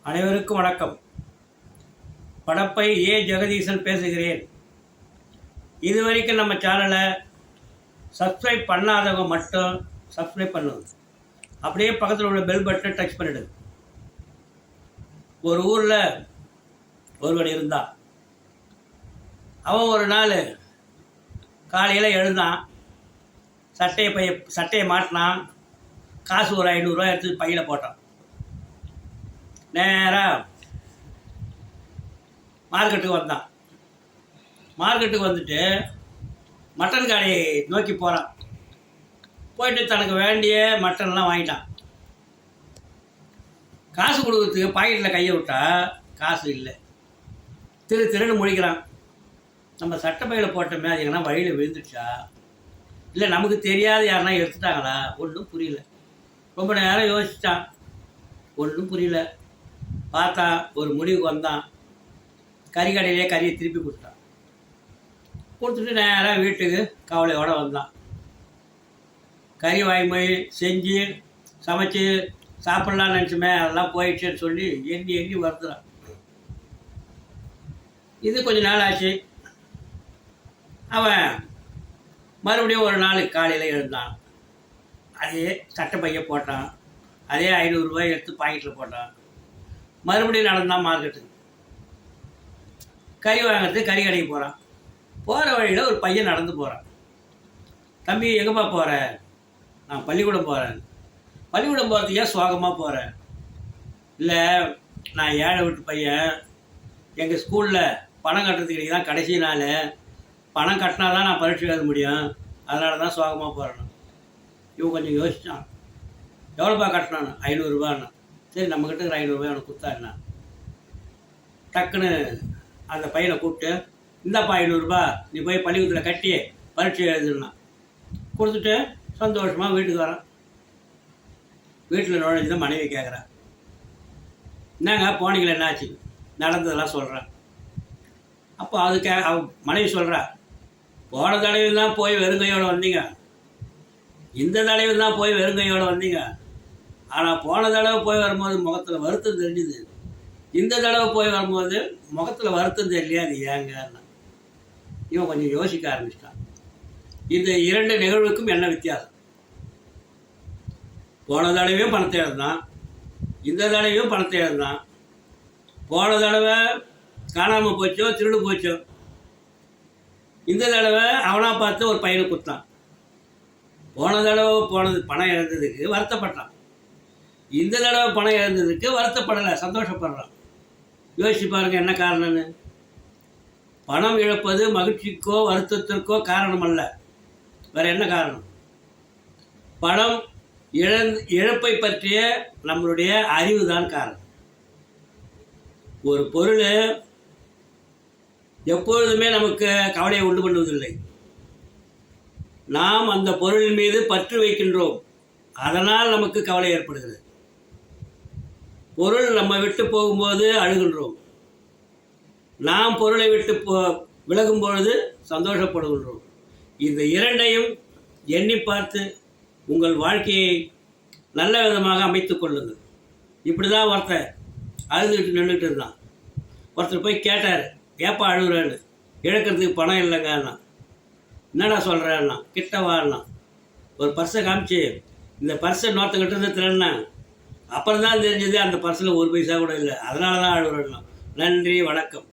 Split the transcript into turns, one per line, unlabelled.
அனைவருக்கும் வணக்கம். படப்பை ஏ ஜெகதீசன் பேசுகிறேன். இதுவரைக்கும் நம்ம சேனலை சப்ஸ்கிரைப் பண்ணாதவங்க மட்டும் சப்ஸ்கிரைப் பண்ணுங்க. அப்படியே பக்கத்தில் உள்ள பெல் பட்டனை டச் பண்ணிடுங்க. ஒரு ஊரில் ஒருவன் இருந்தான். அவன் ஒரு நாள் காலையில் எழுந்தான். சட்டையை மாட்டினான். காசு ஒரு 500 ரூபா எடுத்து பையில் போட்டான். நேராக மார்க்கெட்டுக்கு வந்தான். மார்க்கெட்டுக்கு வந்துட்டு மட்டன் கடையை நோக்கி போகிறான். போயிட்டு தனக்கு வேண்டிய மட்டன்லாம் வாங்கிட்டான். காசு கொடுக்குறதுக்கு பாக்கெட்டில் கையை விட்டா காசு இல்லை. திருன்னு முழிக்கிறான். நம்ம சட்டப்பையில் போட்டோமே அது எங்கன்னா வழியில் விழுந்துடுச்சா, இல்லை நமக்கு தெரியாது யாருன்னா எடுத்துட்டாங்களா, ஒன்றும் புரியல. ரொம்ப நேரம் யோசித்தான், ஒன்றும் புரியல. பார்த்தா ஒரு முடிவுக்கு வந்தான். கறிக்கடையிலே கறியை திருப்பி கொடுத்தான். கொடுத்துட்டு நேராக வீட்டுக்கு கவலையோடு வந்தான். கறி வாங்கி போய் செஞ்சு சமைச்சு சாப்பிட்லான்னு நினச்சுமே, அதெல்லாம் போயிடுச்சுன்னு சொல்லி எண்ணி வருதுறான். இது கொஞ்ச நாள் ஆச்சு. அவன் மறுபடியும் ஒரு நாள் காலையில் எழுந்தான். அதே சட்டப்பையை போட்டான். அதே 500 ரூபாய் எடுத்து பாக்கெட்டில் போட்டான். மறுபடியும் நடந்தான் மார்க்கெட்டுக்கு. கறி வாங்கிறதுக்கு கறி கடைக்கு போகிறான். போகிற வழியில் ஒரு பையன் நடந்து போகிறான். தம்பி, எங்கேப்பா போகிற? நான் பள்ளிக்கூடம் போகிறேன். பள்ளிக்கூடம் போகிறதுக்கு ஏன் சோகமாக போகிறேன்? இல்லை, நான் ஏழை வீட்டு பையன். எங்கள் ஸ்கூலில் பணம் கட்டுறதுக்கு தான் கடைசி நாள். பணம் கட்டினா தான் நான் பரீட்சை எழுத முடியும். அதனால தான் சோகமாக போகிறேன். இவன் கொஞ்சம் யோசித்தான். எவ்வளோப்பா கட்டினான்னு? 500 ரூபான்னு. சரி, நம்மக்கிட்ட இருக்கிற 500 ரூபாய் அவனுக்கு கொடுத்தாருண்ணா. டக்குன்னு அந்த பையனை கூப்பிட்டு, இந்தாப்பா 500 ரூபா, நீ போய் பள்ளிக்கூடத்தில் கட்டி பரீட்சை எழுதுனா. கொடுத்துட்டு சந்தோஷமாக வீட்டுக்கு வரான். வீட்டில் நுழைஞ்சு மனைவி கேட்குறான், என்னங்க போனீங்களே, என்னாச்சு? நடந்ததெல்லாம் சொல்கிறேன். அப்போ அவ மனைவி சொல்கிறா, போன தடவை தான் போய் வெறுங்கையோடு வந்தீங்க, இந்த தடவை தான் போய் வெறுங்கையோடு வந்தீங்க. ஆனால் போன தடவை போய் வரும்போது முகத்தில் வருத்தம் தெரிஞ்சுது. இந்த தடவை போய் வரும்போது முகத்தில் வருத்தம் தெரியலையா, அது ஏங்கன்னா? இவன் கொஞ்சம் யோசிக்க ஆரம்பிச்சிட்டான். இந்த 2 நிகழ்வுக்கும் என்ன வித்தியாசம்? போன தடவையும் பணத்தை எழுந்தான், இந்த தடவையும் பணத்தை எழுந்தான். போன தடவை காணாமல் போச்சோ, திருடு போச்சோ. இந்த தடவை அவனாக பார்த்து ஒரு பையனை கொடுத்தான். போன தடவை பணம் இழந்ததுக்கு வருத்தப்பட்டான். இந்த தடவை பணம் இழந்ததுக்கு வருத்தப்படலை, சந்தோஷப்படுறான். யோசிச்சு பாருங்க என்ன காரணம்னு. பணம் இழப்பது மகிழ்ச்சிக்கோ வருத்தத்திற்கோ காரணம் அல்ல. வேற என்ன காரணம்? பணம் இழப்பை பற்றிய நம்மளுடைய அறிவு தான் காரணம். ஒரு பொருள் எப்பொழுதுமே நமக்கு கவலையை உண்டு பண்ணுவதில்லை. நாம் அந்த பொருளின் மீது பற்று வைக்கின்றோம், அதனால் நமக்கு கவலை ஏற்படுகிறது. பொருள் நம்ம விட்டு போகும்போது அழுகின்றோம். நாம் பொருளை விட்டு விலகும் பொழுது சந்தோஷப்படுகின்றோம். இந்த 2ஐயும் எண்ணி பார்த்து உங்கள் வாழ்க்கையை நல்ல விதமாக அமைத்து கொள்ளுங்கள். இப்படி தான் ஒருத்தர் அழுதுகிட்டு நின்றுட்டு இருந்தான். ஒருத்தர் போய் கேட்டார், ஏப்பா அழுகுறேன்னு? இழக்கிறதுக்கு பணம் இல்லைங்கன்னா. என்னடா சொல்கிறேன்னா? கிட்ட வான்னா. ஒரு பர்ஸை காமிச்சு, இந்த பர்ஸை இன்னொருத்தங்கிட்ட இருந்து திருடினேன். அப்புறம் தான் தெரிஞ்சது அந்த பர்ஸில் 1 பைசா கூட இல்லை, அதனால தான் அழுகுறேன்னா. நன்றி, வணக்கம்.